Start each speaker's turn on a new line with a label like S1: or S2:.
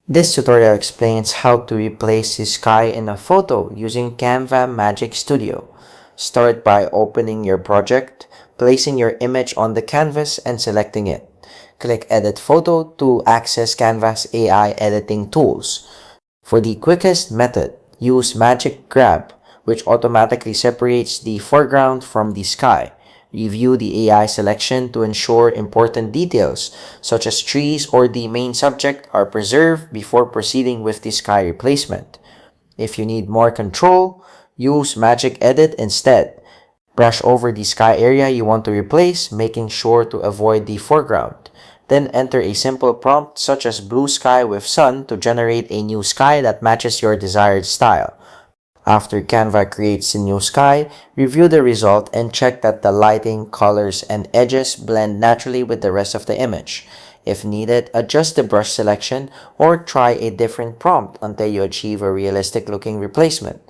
S1: This tutorial explains how to replace the sky in a photo using Canva Magic Studio. Start by opening your project, placing your image on the canvas and selecting it. Click Edit Photo to access Canva's AI editing tools. For the quickest method, use Magic Grab, which automatically separates the foreground from the sky. Review the AI selection to ensure important details, such as trees or the main subject, are preserved before proceeding with the sky replacement. If you need more control, use Magic Edit instead. Brush over the sky area you want to replace, making sure to avoid the foreground. Then enter a simple prompt such as blue sky with sun to generate a new sky that matches your desired style. After Canva creates a new sky, review the result and check that the lighting, colors, and edges blend naturally with the rest of the image. If needed, adjust the brush selection or try a different prompt until you achieve a realistic looking replacement.